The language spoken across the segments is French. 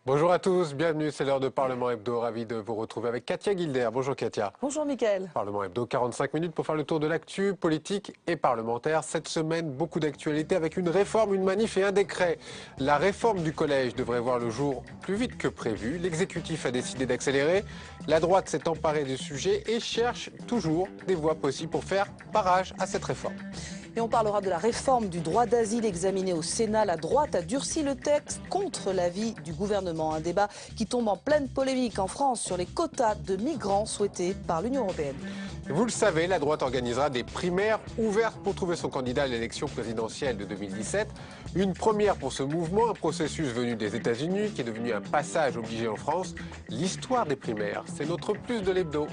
Bonjour à tous, bienvenue, c'est l'heure de Parlement Hebdo, ravi de vous retrouver avec Katia Guilder. Bonjour Katia. Bonjour Mickaël. Parlement Hebdo, 45 minutes pour faire le tour de l'actu politique et parlementaire. Cette semaine, beaucoup d'actualités avec une réforme, une manif et un décret. La réforme du collège devrait voir le jour plus vite que prévu. L'exécutif a décidé d'accélérer. La droite s'est emparée du sujet et cherche toujours des voies possibles pour faire barrage à cette réforme. Et on parlera de la réforme du droit d'asile examinée au Sénat. La droite a durci le texte contre l'avis du gouvernement. Un débat qui tombe en pleine polémique en France sur les quotas de migrants souhaités par l'Union européenne. Vous le savez, la droite organisera des primaires ouvertes pour trouver son candidat à l'élection présidentielle de 2017. Une première pour ce mouvement, un processus venu des États-Unis qui est devenu un passage obligé en France. L'histoire des primaires, c'est notre plus de l'hebdo.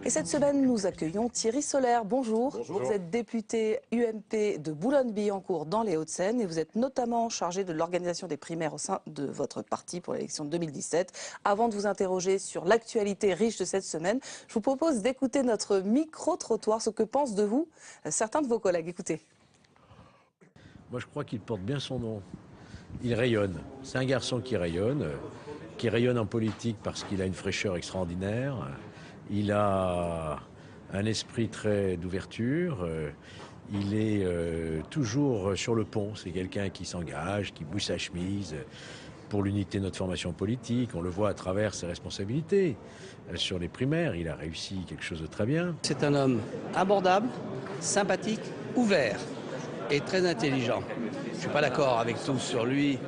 Et cette semaine, nous accueillons Thierry Solaire. Bonjour. Bonjour. Vous êtes député UMP de Boulogne-Billancourt dans les Hauts-de-Seine et vous êtes notamment chargé de l'organisation des primaires au sein de votre parti pour l'élection de 2017. Avant de vous interroger sur l'actualité riche de cette semaine, je vous propose d'écouter notre micro-trottoir, ce que pensent de vous certains de vos collègues. Écoutez. Moi, je crois qu'il porte bien son nom. Il rayonne. C'est un garçon qui rayonne en politique parce qu'il a une fraîcheur extraordinaire. Il a un esprit très d'ouverture. Il est toujours sur le pont. C'est quelqu'un qui s'engage, qui bouge sa chemise pour l'unité de notre formation politique. On le voit à travers ses responsabilités. Sur les primaires, il a réussi quelque chose de très bien. C'est un homme abordable, sympathique, ouvert et très intelligent. Je ne suis pas d'accord avec tout sur lui,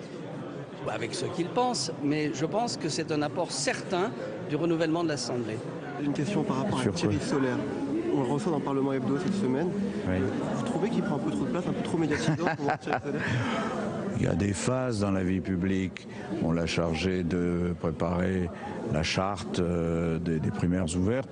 avec ce qu'il pense, mais je pense que c'est un apport certain du renouvellement de l'Assemblée. Une question par rapport à Thierry Solaire. On le reçoit dans le Parlement Hebdo cette semaine. Oui. Vous trouvez qu'il prend un peu trop de place, un peu trop médiatisant pour Thierry Solaire? Il y a des phases dans la vie publique. On l'a chargé de préparer la charte des primaires ouvertes.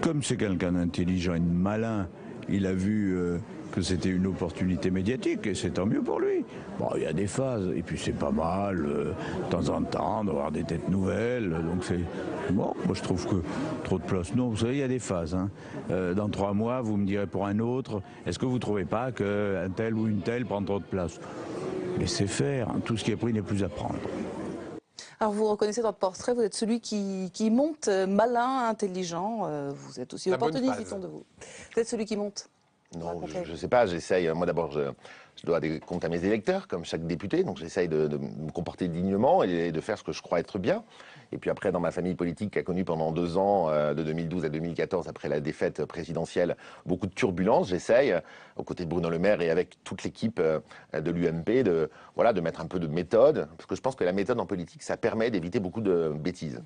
Comme c'est quelqu'un d'intelligent et de malin, il a vu que c'était une opportunité médiatique et c'est tant mieux pour lui. Bon, il y a des phases et puis c'est pas mal de temps en temps d'avoir des têtes nouvelles. Donc c'est bon. Moi je trouve que trop de place. Non, vous savez, il y a des phases. Dans 3 mois, vous me direz pour un autre. Est-ce que vous trouvez pas qu'un tel ou une telle prend trop de place? Laissez faire. Tout ce qui est pris n'est plus à prendre. Alors vous reconnaissez dans le portrait, vous êtes celui qui monte, malin, intelligent. Vous êtes aussi opportuniste, dit-on de vous. Vous êtes celui qui monte. Non, je ne sais pas, j'essaye. Moi d'abord, je dois des comptes à mes électeurs, comme chaque député, donc j'essaye de me comporter dignement et de faire ce que je crois être bien. Et puis après, dans ma famille politique qui a connu pendant 2 ans, de 2012 à 2014, après la défaite présidentielle, beaucoup de turbulences, j'essaye, aux côtés de Bruno Le Maire et avec toute l'équipe de l'UMP, de mettre un peu de méthode, parce que je pense que la méthode en politique, ça permet d'éviter beaucoup de bêtises.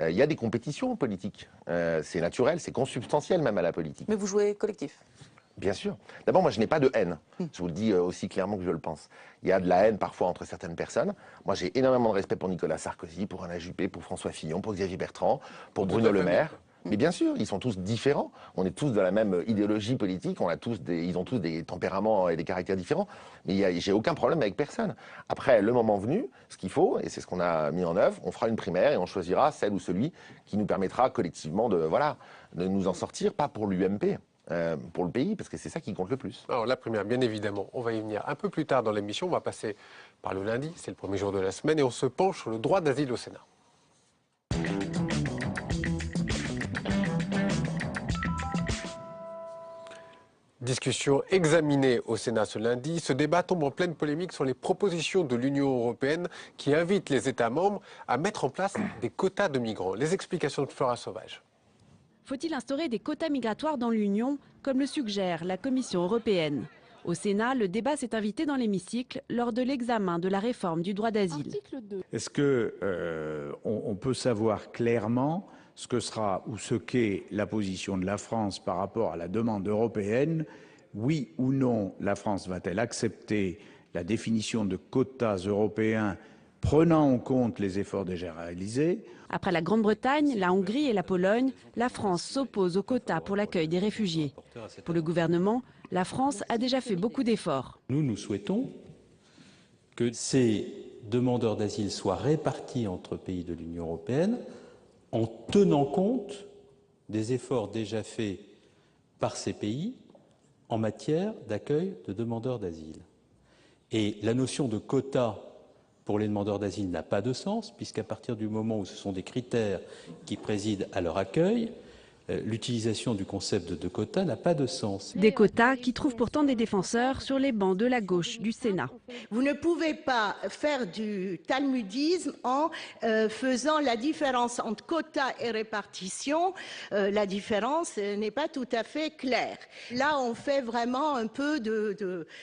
Il y a des compétitions politiques, c'est naturel, c'est consubstantiel même à la politique. Mais vous jouez collectif. Bien sûr. D'abord, moi, je n'ai pas de haine. Je vous le dis aussi clairement que je le pense. Il y a de la haine parfois entre certaines personnes. Moi, j'ai énormément de respect pour Nicolas Sarkozy, pour Alain Juppé, pour François Fillon, pour Xavier Bertrand, pour Bruno Le Maire. Mais bien sûr, ils sont tous différents. On est tous de la même idéologie politique. Ils ont tous des tempéraments et des caractères différents. Mais j'ai aucun problème avec personne. Après, le moment venu, ce qu'il faut, et c'est ce qu'on a mis en œuvre, on fera une primaire et on choisira celle ou celui qui nous permettra collectivement de nous en sortir, pas pour l'UMP. Pour le pays, parce que c'est ça qui compte le plus. Alors la première, bien évidemment, on va y venir un peu plus tard dans l'émission. On va passer par le lundi, c'est le premier jour de la semaine, et on se penche sur le droit d'asile au Sénat. Discussion examinée au Sénat ce lundi. Ce débat tombe en pleine polémique sur les propositions de l'Union européenne qui invitent les États membres à mettre en place des quotas de migrants. Les explications de Flora Sauvage. Faut-il instaurer des quotas migratoires dans l'Union, comme le suggère la Commission européenne? Au Sénat, le débat s'est invité dans l'hémicycle lors de l'examen de la réforme du droit d'asile. Est-ce qu'on peut savoir clairement ce que sera ou ce qu'est la position de la France par rapport à la demande européenne? Oui ou non, la France va-t-elle accepter la définition de quotas européens prenant en compte les efforts déjà réalisés? Après la Grande-Bretagne, la Hongrie et la Pologne, la France s'oppose aux quotas pour l'accueil des réfugiés. Pour le gouvernement, la France a déjà fait beaucoup d'efforts. Nous souhaitons que ces demandeurs d'asile soient répartis entre pays de l'Union européenne en tenant compte des efforts déjà faits par ces pays en matière d'accueil de demandeurs d'asile. Et la notion de quota pour les demandeurs d'asile n'a pas de sens, puisqu'à partir du moment où ce sont des critères qui président à leur accueil, l'utilisation du concept de quotas n'a pas de sens. Des quotas qui trouvent pourtant des défenseurs sur les bancs de la gauche du Sénat. Vous ne pouvez pas faire du talmudisme en faisant la différence entre quotas et répartition. La différence n'est pas tout à fait claire. Là, on fait vraiment un peu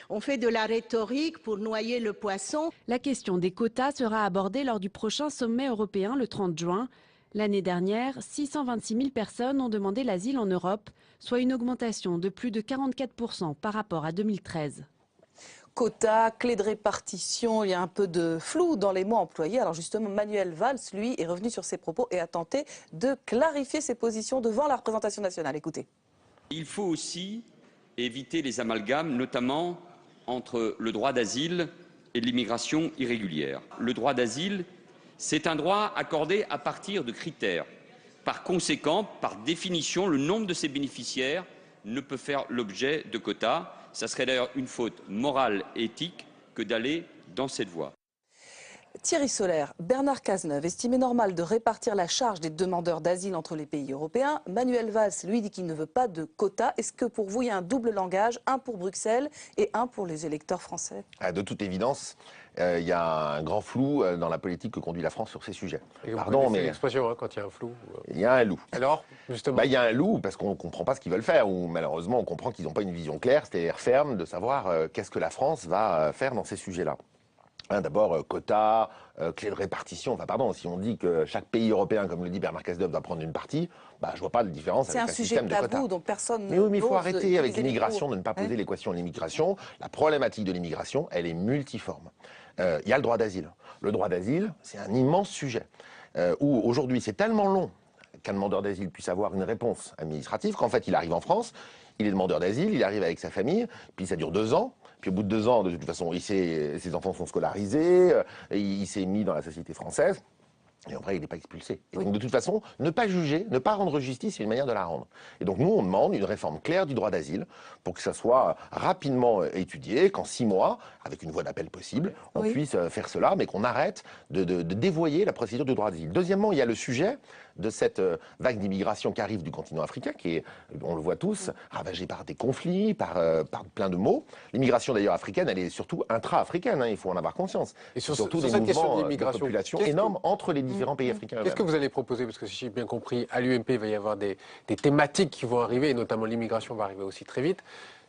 on fait de la rhétorique pour noyer le poisson. La question des quotas sera abordée lors du prochain sommet européen le 30 juin. L'année dernière, 626 000 personnes ont demandé l'asile en Europe, soit une augmentation de plus de 44% par rapport à 2013. Quotas, clé de répartition, il y a un peu de flou dans les mots employés. Alors justement, Manuel Valls, lui, est revenu sur ses propos et a tenté de clarifier ses positions devant la représentation nationale. Écoutez. Il faut aussi éviter les amalgames, notamment entre le droit d'asile et l'immigration irrégulière. Le droit d'asile, c'est un droit accordé à partir de critères. Par conséquent, par définition, le nombre de ses bénéficiaires ne peut faire l'objet de quotas. Ça serait d'ailleurs une faute morale et éthique que d'aller dans cette voie. Thierry Solaire, Bernard Cazeneuve estimait normal de répartir la charge des demandeurs d'asile entre les pays européens. Manuel Valls, lui, dit qu'il ne veut pas de quotas. Est-ce que pour vous, il y a un double langage, un pour Bruxelles et un pour les électeurs français? De toute évidence, il y a un grand flou dans la politique que conduit la France sur ces sujets. Pardon, mais l'expression, hein, quand il y a un flou. Il y a un loup. Alors, justement, il y a un loup parce qu'on ne comprend pas ce qu'ils veulent faire, ou malheureusement, on comprend qu'ils n'ont pas une vision claire, c'est-à-dire ferme, de savoir qu'est-ce que la France va faire dans ces sujets-là. D'abord, quotas, clé de répartition. Enfin, pardon, si on dit que chaque pays européen, comme le dit Bernard Cazeneuve, doit prendre une partie, je vois pas de différence avec un système de quotas. C'est un sujet tabou, donc personne mais oui, mais il faut arrêter avec l'immigration, de ne pas poser l'équation de l'immigration. La problématique de l'immigration, elle est multiforme. Il y a le droit d'asile. Le droit d'asile, c'est un immense sujet. Où aujourd'hui, c'est tellement long qu'un demandeur d'asile puisse avoir une réponse administrative qu'en fait, il arrive en France, il est demandeur d'asile, il arrive avec sa famille, puis ça dure 2 ans. Puis au bout de 2 ans, de toute façon, ses enfants sont scolarisés, il s'est mis dans la société française. Et après, il n'est pas expulsé. Et donc, de toute façon, ne pas juger, ne pas rendre justice, c'est une manière de la rendre. Et donc, nous, on demande une réforme claire du droit d'asile pour que ça soit rapidement étudié, qu'en 6 mois, avec une voie d'appel possible, on puisse faire cela, mais qu'on arrête de dévoyer la procédure du droit d'asile. Deuxièmement, il y a le sujet de cette vague d'immigration qui arrive du continent africain, qui est, on le voit tous, ravagée par des conflits, par plein de maux. L'immigration, d'ailleurs, africaine, elle est surtout intra-africaine, hein, il faut en avoir conscience. Et surtout des mouvements de population énormes entre les différents pays africains. Qu'est-ce que vous allez proposer? Parce que si j'ai bien compris, à l'UMP, il va y avoir des thématiques qui vont arriver, et notamment l'immigration va arriver aussi très vite.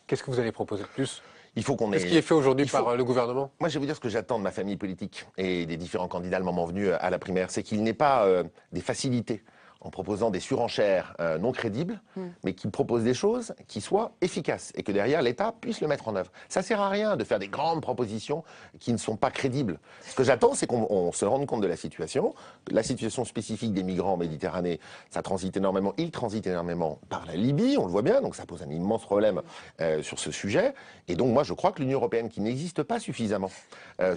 Qu'est-ce que vous allez proposer de plus? Qu'est-ce qui est fait aujourd'hui par le gouvernement? Moi, je vais vous dire ce que j'attends de ma famille politique et des différents candidats le moment venu à la primaire, c'est qu'il n'ait pas des facilités en proposant des surenchères non crédibles, mais qui proposent des choses qui soient efficaces et que derrière l'État puisse le mettre en œuvre. Ça sert à rien de faire des grandes propositions qui ne sont pas crédibles. Ce que j'attends, c'est qu'on se rende compte de la situation spécifique des migrants en Méditerranée. Ça transite énormément, ils transitent énormément par la Libye, on le voit bien, donc ça pose un immense problème sur ce sujet. Et donc moi, je crois que l'Union européenne, qui n'existe pas suffisamment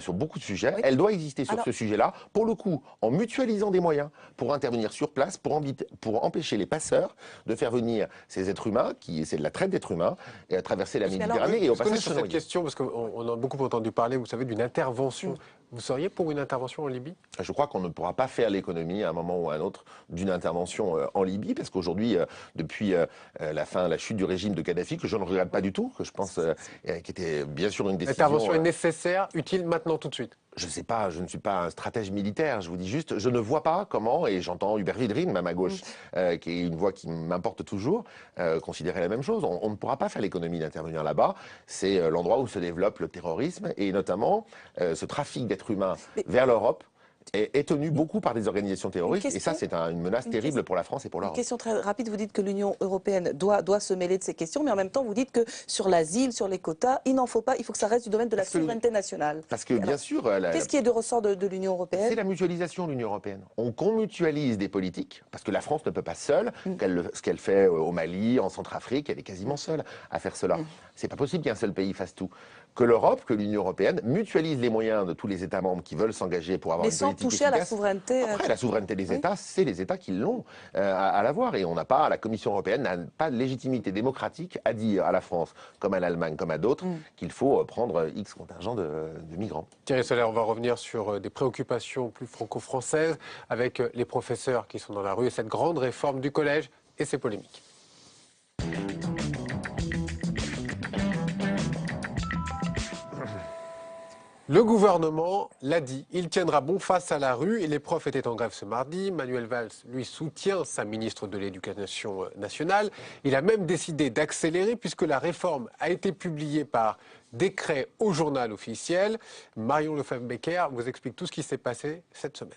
sur beaucoup de sujets, elle doit exister sur ce sujet-là, pour le coup, en mutualisant des moyens pour intervenir sur place, pour empêcher les passeurs de faire venir ces êtres humains, c'est de la traite d'êtres humains, et à traverser la Méditerranée et au passage sur cette question, parce qu'on a beaucoup entendu parler, vous savez, d'une intervention. Vous seriez pour une intervention en Libye? Je crois qu'on ne pourra pas faire l'économie à un moment ou à un autre d'une intervention en Libye, parce qu'aujourd'hui, depuis la chute du régime de Kadhafi, que je ne regrette pas du tout, que je pense qui était bien sûr une décision... L'intervention est nécessaire, utile maintenant, tout de suite? Je ne sais pas, je ne suis pas un stratège militaire, je vous dis juste, je ne vois pas comment, et j'entends Hubert Védrine, même à gauche, qui est une voix qui m'importe toujours, considérer la même chose. On ne pourra pas faire l'économie d'intervenir là-bas. C'est l'endroit où se développe le terrorisme, et notamment ce trafic d'êtres humains vers l'Europe est tenu beaucoup par des organisations terroristes, et ça c'est une menace terrible pour la France et pour l'Europe. Une question très rapide, vous dites que l'Union européenne doit se mêler de ces questions, mais en même temps vous dites que sur l'asile, sur les quotas, il n'en faut pas, il faut que ça reste du domaine de la souveraineté nationale. Parce que bien sûr... Qu'est-ce qui est de ressort de l'Union européenne? C'est la mutualisation de l'Union européenne. Qu'on mutualise des politiques, parce que la France ne peut pas seule, ce qu'elle fait au Mali, en Centrafrique, elle est quasiment seule à faire cela. C'est pas possible qu'un seul pays fasse tout. que l'Europe, que l'Union européenne mutualise les moyens de tous les États membres qui veulent s'engager pour avoir Mais une sans politique toucher à la efficace. souveraineté. Après, la souveraineté des États, c'est les États qui l'ont à l'avoir. Et on n'a pas, la Commission européenne n'a pas de légitimité démocratique à dire à la France, comme à l'Allemagne, comme à d'autres, qu'il faut prendre X contingent de migrants. Thierry Soler, on va revenir sur des préoccupations plus franco-françaises avec les professeurs qui sont dans la rue et cette grande réforme du collège et ses polémiques. Le gouvernement l'a dit, il tiendra bon face à la rue et les profs étaient en grève ce mardi. Manuel Valls, lui, soutient sa ministre de l'Éducation nationale. Il a même décidé d'accélérer puisque la réforme a été publiée par décret au journal officiel. Marion Lefebvre-Becker vous explique tout ce qui s'est passé cette semaine.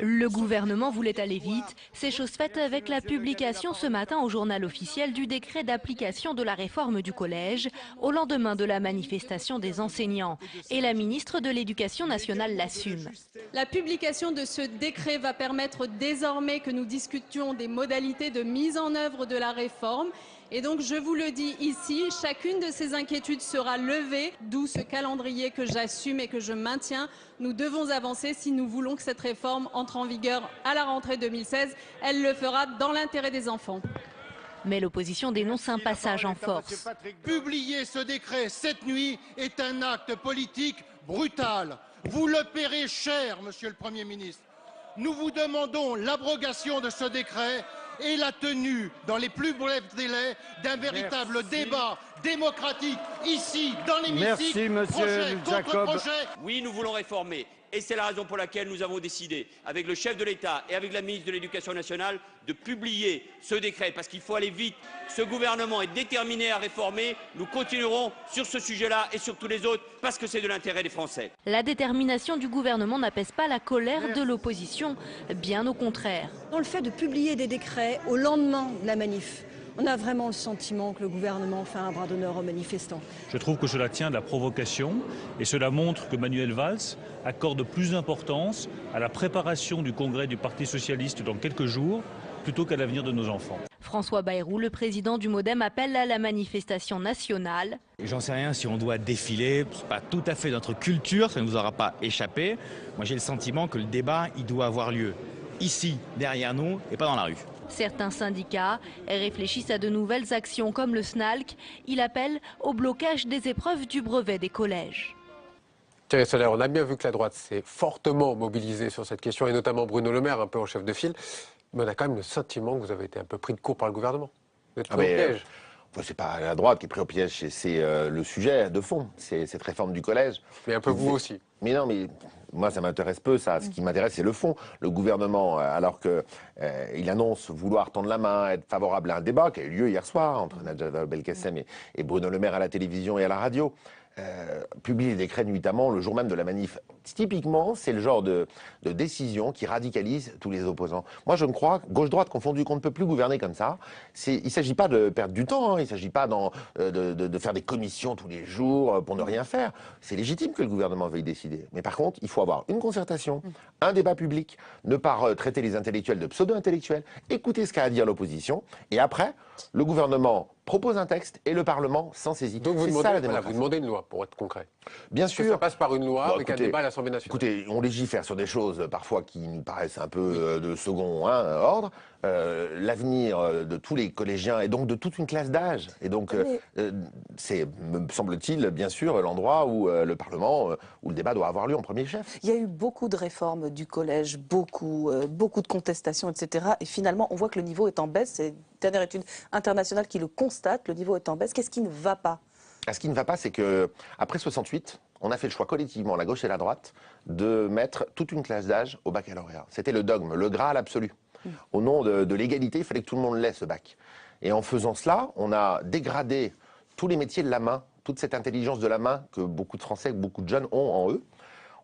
Le gouvernement voulait aller vite. C'est chose faite avec la publication ce matin au journal officiel du décret d'application de la réforme du collège au lendemain de la manifestation des enseignants. Et la ministre de l'Éducation nationale l'assume. La publication de ce décret va permettre désormais que nous discutions des modalités de mise en œuvre de la réforme. Et donc, je vous le dis ici, chacune de ces inquiétudes sera levée, d'où ce calendrier que j'assume et que je maintiens. Nous devons avancer si nous voulons que cette réforme entre en vigueur à la rentrée 2016. Elle le fera dans l'intérêt des enfants. Mais l'opposition dénonce un passage en force. Publier ce décret cette nuit est un acte politique brutal. Vous le paierez cher, Monsieur le Premier ministre. Nous vous demandons l'abrogation de ce décret et la tenue, dans les plus brefs délais, d'un véritable débat démocratique, ici, dans l'hémicycle. Merci, projet contre projet. Oui, nous voulons réformer. Et c'est la raison pour laquelle nous avons décidé, avec le chef de l'État et avec la ministre de l'Éducation nationale, de publier ce décret, parce qu'il faut aller vite. Ce gouvernement est déterminé à réformer. Nous continuerons sur ce sujet-là et sur tous les autres, parce que c'est de l'intérêt des Français. La détermination du gouvernement n'apaise pas la colère de l'opposition, bien au contraire. Dans le fait de publier des décrets au lendemain de la manif, on a vraiment le sentiment que le gouvernement fait un bras d'honneur aux manifestants. Je trouve que cela tient de la provocation et cela montre que Manuel Valls accorde plus d'importance à la préparation du congrès du Parti socialiste dans quelques jours plutôt qu'à l'avenir de nos enfants. François Bayrou, le président du MoDem, appelle à la manifestation nationale. J'en sais rien si on doit défiler, c'est pas tout à fait notre culture, ça ne nous aura pas échappé. Moi j'ai le sentiment que le débat, il doit avoir lieu ici, derrière nous, et pas dans la rue. Certains syndicats réfléchissent à de nouvelles actions comme le SNALC. Il appelle au blocage des épreuves du brevet des collèges. Thierry Soler, on a bien vu que la droite s'est fortement mobilisée sur cette question, et notamment Bruno Le Maire, un peu en chef de file. Mais on a quand même le sentiment que vous avez été un peu pris de court par le gouvernement. Vous êtes pris au piège. C'est pas la droite qui est pris au piège, c'est le sujet de fond, c'est cette réforme du collège. Mais un peu vous aussi. Mais non, mais moi ça m'intéresse peu ça. Ce qui m'intéresse c'est le fond. Le gouvernement, alors que il annonce vouloir tendre la main, être favorable à un débat qui a eu lieu hier soir entre Najat Vallaud-Belkacem et Bruno Le Maire à la télévision et à la radio, publie les décrets nuitamment le jour même de la manif. Typiquement, c'est le genre de décision qui radicalise tous les opposants. Moi, je me crois, gauche-droite confondue, qu'on ne peut plus gouverner comme ça. Il ne s'agit pas de perdre du temps, il ne s'agit pas de faire des commissions tous les jours pour ne rien faire. C'est légitime que le gouvernement veuille décider. Mais par contre, il faut avoir une concertation, un débat public, ne pas traiter les intellectuels de pseudo-intellectuels, écouter ce qu'a à dire l'opposition, et après, le gouvernement propose un texte et le Parlement s'en saisit. Donc vous demandez une loi, pour être concret. Bien sûr. Ça passe par une loi avec un débat à l'Assemblée nationale. Écoutez, on légifère sur des choses parfois qui nous paraissent un peu de second ordre. L'avenir de tous les collégiens et donc de toute une classe d'âge. Et donc, c'est, me semble-t-il, bien sûr, l'endroit où le Parlement, où le débat doit avoir lieu en premier chef. Il y a eu beaucoup de réformes du collège, beaucoup de contestations, etc. Et finalement, on voit que le niveau est en baisse. C'est une dernière étude internationale qui le constate. Le niveau est en baisse. Qu'est-ce qui ne va pas ? Ce qui ne va pas, c'est qu'après 68, on a fait le choix collectivement, la gauche et la droite, de mettre toute une classe d'âge au baccalauréat. C'était le dogme, le Graal absolu. Au nom de l'égalité, il fallait que tout le monde l'ait, ce bac. Et en faisant cela, on a dégradé tous les métiers de la main, toute cette intelligence de la main que beaucoup de Français, beaucoup de jeunes ont en eux.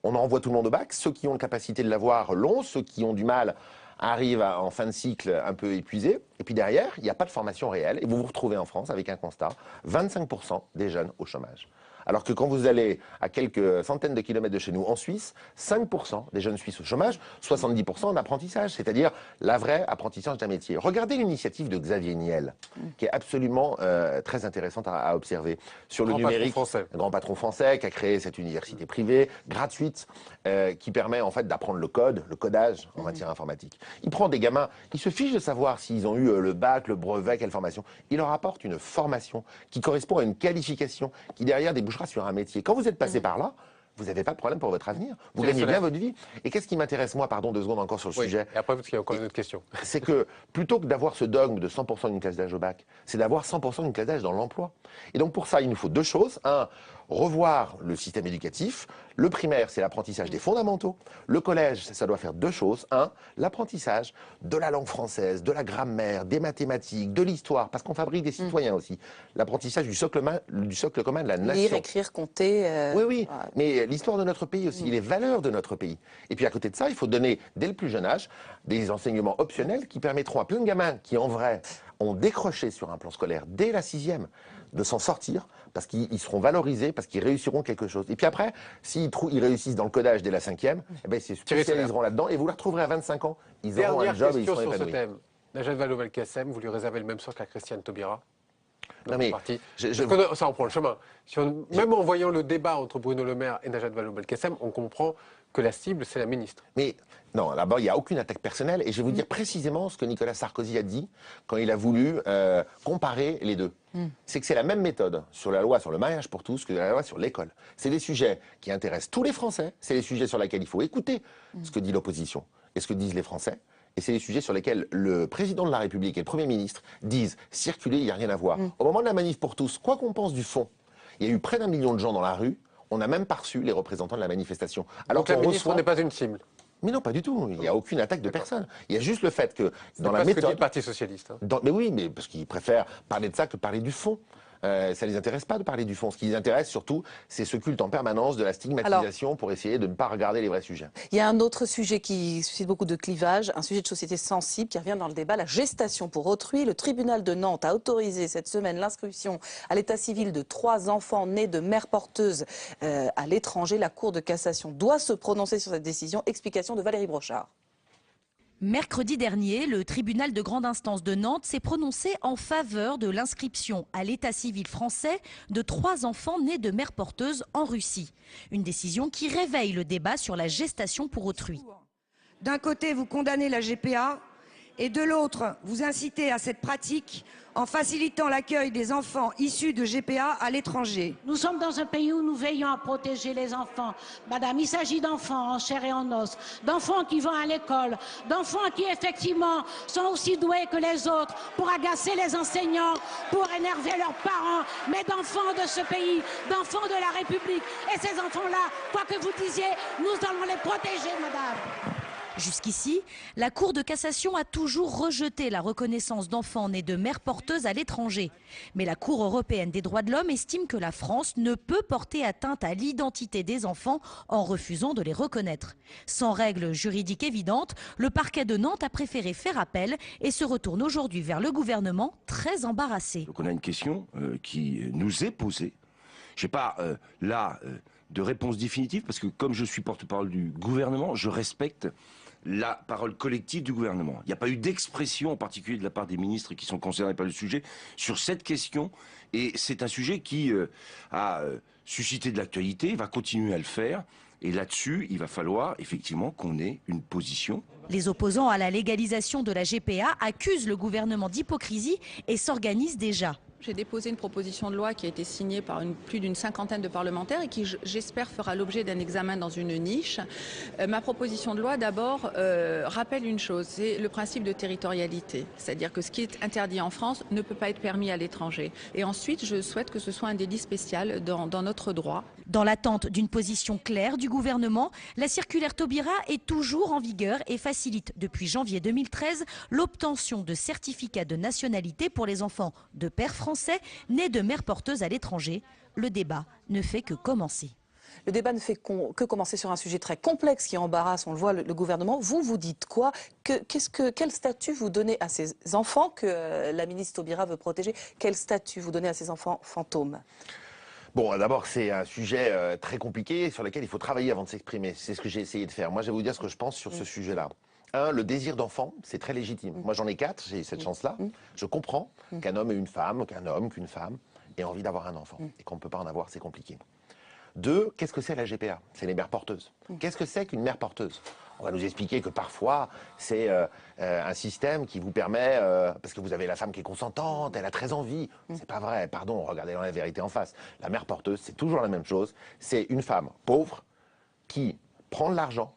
On envoie tout le monde au bac. Ceux qui ont la capacité de l'avoir l'ont, ceux qui ont du mal arrivent en fin de cycle un peu épuisés. Et puis derrière, il n'y a pas de formation réelle. Et vous vous retrouvez en France avec un constat, 25% des jeunes au chômage. Alors que quand vous allez à quelques centaines de kilomètres de chez nous, en Suisse, 5% des jeunes Suisses au chômage, 70% en apprentissage, c'est-à-dire la vraie apprentissage d'un métier. Regardez l'initiative de Xavier Niel, qui est absolument très intéressante à observer. Sur le numérique, un grand patron français qui a créé cette université privée, gratuite, qui permet en fait d'apprendre le codage en matière informatique. Il prend des gamins, il se fiche de savoir s'ils ont eu le bac, le brevet, quelle formation. Il leur apporte une formation qui correspond à une qualification qui derrière débouchera sur un métier. Quand vous êtes passé par là, vous n'avez pas de problème pour votre avenir. Vous gagnez bien votre vie. Et qu'est-ce qui m'intéresse, moi, pardon, 2 secondes encore sur le sujet. Et après, parce qu'il y a encore une autre question. C'est que plutôt que d'avoir ce dogme de 100% d'une classe d'âge au bac, c'est d'avoir 100% d'une classe d'âge dans l'emploi. Et donc pour ça, il nous faut 2 choses. Un, revoir le système éducatif. Le primaire, c'est l'apprentissage des fondamentaux. Le collège, ça doit faire 2 choses. Un, l'apprentissage de la langue française, de la grammaire, des mathématiques, de l'histoire, parce qu'on fabrique des citoyens aussi. L'apprentissage du socle commun de la nation. Lire, écrire, compter. Oui, mais l'histoire de notre pays aussi, les valeurs de notre pays. Et puis à côté de ça, il faut donner, dès le plus jeune âge, des enseignements optionnels qui permettront à plein de gamins qui, en vrai, ont décroché sur un plan scolaire dès la 6e, de s'en sortir, parce qu'ils seront valorisés, parce qu'ils réussiront quelque chose. Et puis après, s'ils réussissent dans le codage dès la 5e, eh ben, ils se spécialiseront là-dedans, et vous les retrouverez à 25 ans. Ils auront un job et ils seront épanouis. Sur ce thème. Najat Vallaud-Belkacem, vous lui réservez le même sort qu'à Christiane Taubira? Non mais, ça en prend le chemin. Même en voyant le débat entre Bruno Le Maire et Najat Vallaud-Belkacem, on comprend que la cible, c'est la ministre. Mais non, là-bas, il n'y a aucune attaque personnelle. Et je vais vous dire précisément ce que Nicolas Sarkozy a dit quand il a voulu comparer les deux. C'est que c'est la même méthode sur la loi sur le mariage pour tous que la loi sur l'école. C'est des sujets qui intéressent tous les Français. C'est des sujets sur lesquels il faut écouter ce que dit l'opposition et ce que disent les Français. Et c'est des sujets sur lesquels le président de la République et le Premier ministre disent circuler, il n'y a rien à voir. Au moment de la manif pour tous, quoi qu'on pense du fond, il y a eu près d'1 million de gens dans la rue. On n'a même pas reçu les représentants de la manifestation. Alors donc la ministre n'est pas une cible? Mais non, pas du tout. Il n'y a aucune attaque de personne. Il y a juste le fait que dans la méthode... C'est ce que dit le Parti socialiste. Mais oui, mais parce qu'ils préfèrent parler de ça que parler du fond. Ça ne les intéresse pas de parler du fond. Ce qui les intéresse surtout, c'est ce culte en permanence de la stigmatisation pour essayer de ne pas regarder les vrais sujets. Il y a un autre sujet qui suscite beaucoup de clivages, un sujet de société sensible qui revient dans le débat, la gestation pour autrui. Le tribunal de Nantes a autorisé cette semaine l'inscription à l'état civil de 3 enfants nés de mères porteuses à l'étranger. La Cour de cassation doit se prononcer sur cette décision. Explication de Valérie Brochard. Mercredi dernier, le tribunal de grande instance de Nantes s'est prononcé en faveur de l'inscription à l'état civil français de 3 enfants nés de mères porteuses en Russie. Une décision qui réveille le débat sur la gestation pour autrui. D'un côté, vous condamnez la GPA et de l'autre, vous incitez à cette pratique en facilitant l'accueil des enfants issus de GPA à l'étranger. Nous sommes dans un pays où nous veillons à protéger les enfants. Madame, il s'agit d'enfants en chair et en os, d'enfants qui vont à l'école, d'enfants qui effectivement sont aussi doués que les autres pour agacer les enseignants, pour énerver leurs parents, mais d'enfants de ce pays, d'enfants de la République. Et ces enfants-là, quoi que vous disiez, nous allons les protéger, madame. Jusqu'ici, la Cour de cassation a toujours rejeté la reconnaissance d'enfants nés de mères porteuses à l'étranger. Mais la Cour européenne des droits de l'homme estime que la France ne peut porter atteinte à l'identité des enfants en refusant de les reconnaître. Sans règle juridique évidente, le parquet de Nantes a préféré faire appel et se retourne aujourd'hui vers le gouvernement très embarrassé. Donc on a une question qui nous est posée. Je n'ai pas de réponse définitive parce que comme je suis porte-parole du gouvernement, je respecte la parole collective du gouvernement. Il n'y a pas eu d'expression en particulier de la part des ministres qui sont concernés par le sujet sur cette question. Et c'est un sujet qui a suscité de l'actualité, va continuer à le faire. Et là-dessus, il va falloir effectivement qu'on ait une position. Les opposants à la légalisation de la GPA accusent le gouvernement d'hypocrisie et s'organisent déjà. J'ai déposé une proposition de loi qui a été signée par plus d'une 50aine de parlementaires et qui, j'espère, fera l'objet d'un examen dans une niche. Ma proposition de loi, d'abord, rappelle une chose, c'est le principe de territorialité. C'est-à-dire que ce qui est interdit en France ne peut pas être permis à l'étranger. Et ensuite, je souhaite que ce soit un délit spécial dans notre droit. Dans l'attente d'une position claire du gouvernement, la circulaire Taubira est toujours en vigueur et facilite depuis janvier 2013 l'obtention de certificats de nationalité pour les enfants de pères français nés de mères porteuses à l'étranger. Le débat ne fait que commencer. Le débat ne fait que commencer sur un sujet très complexe qui embarrasse, on le voit, le gouvernement. Vous dites quoi? Quel statut vous donnez à ces enfants que la ministre Taubira veut protéger? Quel statut vous donnez à ces enfants fantômes? Bon, d'abord, c'est un sujet très compliqué sur lequel il faut travailler avant de s'exprimer. C'est ce que j'ai essayé de faire. Moi, je vais vous dire ce que je pense sur ce sujet-là. Le désir d'enfant, c'est très légitime. Moi, j'en ai 4, j'ai cette chance-là. Je comprends qu'un homme et une femme, qu'un homme, qu'une femme aient envie d'avoir un enfant. Et qu'on ne peut pas en avoir, c'est compliqué. 2, qu'est-ce que c'est la GPA? C'est les mères porteuses. Qu'est-ce que c'est qu'une mère porteuse? On va nous expliquer que parfois, c'est un système qui vous permet, parce que vous avez la femme qui est consentante, elle a très envie. C'est pas vrai, pardon, regardez la vérité en face. La mère porteuse, c'est toujours la même chose. C'est une femme pauvre qui prend de l'argent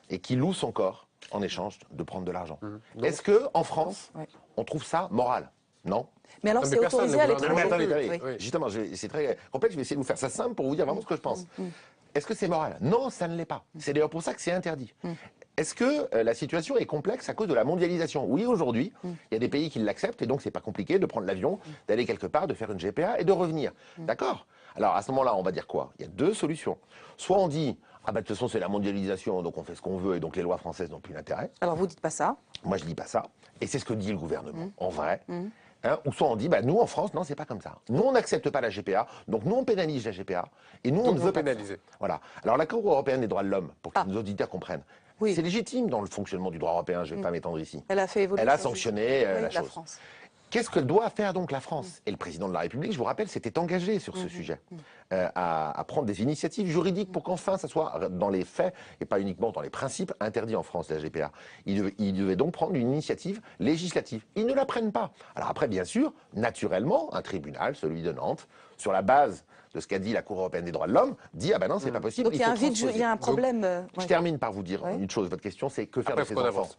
et qui loue son corps en échange de prendre de l'argent. Est-ce qu'en France, on trouve ça moral? Non. Mais alors, c'est autorisé à l'étranger. Attendez. Justement, c'est très complexe, je vais essayer de vous faire ça simple pour vous dire vraiment ce que je pense. Est-ce que c'est moral? Non, ça ne l'est pas. C'est d'ailleurs pour ça que c'est interdit. Est-ce que la situation est complexe à cause de la mondialisation? Oui, aujourd'hui, il y a des pays qui l'acceptent et donc c'est pas compliqué de prendre l'avion, d'aller quelque part, de faire une GPA et de revenir. D'accord? Alors à ce moment-là, on va dire quoi? Il y a 2 solutions. Soit on dit, ah bah de toute façon c'est la mondialisation, donc on fait ce qu'on veut et donc les lois françaises n'ont plus d'intérêt. Alors vous dites pas ça? Moi je dis pas ça. Et c'est ce que dit le gouvernement, en vrai. Ou soit on dit, bah, nous en France, non, c'est pas comme ça. Nous, on n'accepte pas la GPA, donc nous, on pénalise la GPA, et nous, on ne veut pas pénaliser. Voilà. Alors, la Cour européenne des droits de l'homme, pour que nos auditeurs comprennent, c'est légitime dans le fonctionnement du droit européen, je ne vais pas m'étendre ici. Elle a fait évoluer. Elle a sanctionné la chose. France. Qu'est-ce que doit faire donc la France? Et le président de la République, je vous rappelle, s'était engagé sur ce sujet, à prendre des initiatives juridiques pour qu'enfin ça soit dans les faits et pas uniquement dans les principes interdits en France, la GPA. Il devait donc prendre une initiative législative. Ils ne la prennent pas. Alors après, bien sûr, naturellement, un tribunal, celui de Nantes, sur la base de ce qu'a dit la Cour européenne des droits de l'homme, dit ah ben non, c'est pas possible. Donc il y a un vide, il y a un problème. Je termine par vous dire une chose. Votre question, c'est que faire de ces enfants?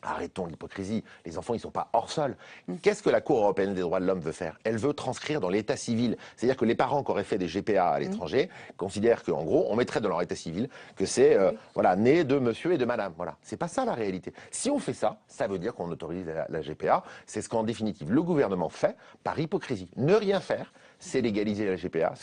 Arrêtons l'hypocrisie. Les enfants, ils ne sont pas hors sol. Qu'est-ce que la Cour européenne des droits de l'homme veut faire? Elle veut transcrire dans l'état civil. C'est-à-dire que les parents qui auraient fait des GPA à l'étranger considèrent qu'en gros, on mettrait dans leur état civil que c'est voilà, né de monsieur et de madame. Voilà. C'est pas ça la réalité. Si on fait ça, ça veut dire qu'on autorise la GPA. C'est ce qu'en définitive le gouvernement fait par hypocrisie. Ne rien faire, c'est légaliser la GPA.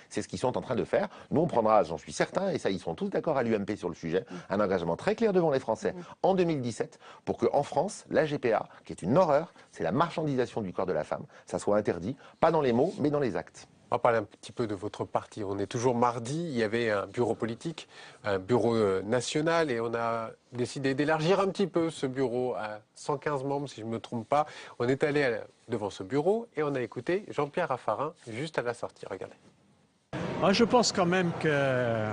C'est ce qu'ils sont en train de faire. Nous, on prendra, j'en suis certain, et ça, ils sont tous d'accord à l'UMP sur le sujet, un engagement très clair devant les Français en 2017 pour qu'en France, la GPA, qui est une horreur, c'est la marchandisation du corps de la femme, ça soit interdit, pas dans les mots, mais dans les actes. On va parler un petit peu de votre parti. On est toujours mardi, il y avait un bureau politique, un bureau national, et on a décidé d'élargir un petit peu ce bureau à 115 membres, si je ne me trompe pas. On est allé devant ce bureau et on a écouté Jean-Pierre Raffarin juste à la sortie. Regardez. Je pense quand même que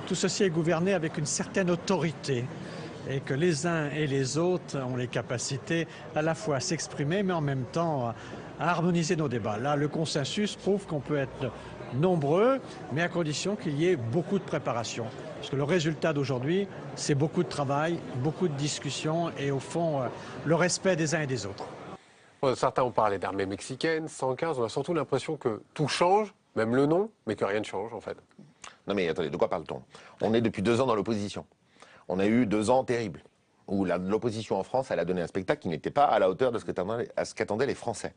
tout ceci est gouverné avec une certaine autorité et que les uns et les autres ont les capacités à la fois à s'exprimer mais en même temps à harmoniser nos débats. Là, le consensus prouve qu'on peut être nombreux, mais à condition qu'il y ait beaucoup de préparation. Parce que le résultat d'aujourd'hui, c'est beaucoup de travail, beaucoup de discussions et au fond, le respect des uns et des autres. Bon, certains ont parlé d'armée mexicaine, 115, on a surtout l'impression que tout change, même le nom, mais que rien ne change en fait. Non mais attendez, de quoi parle-t-on? On est depuis 2 ans dans l'opposition. On a eu 2 ans terribles, où l'opposition en France, elle a donné un spectacle qui n'était pas à la hauteur de ce qu'attendaient les Français.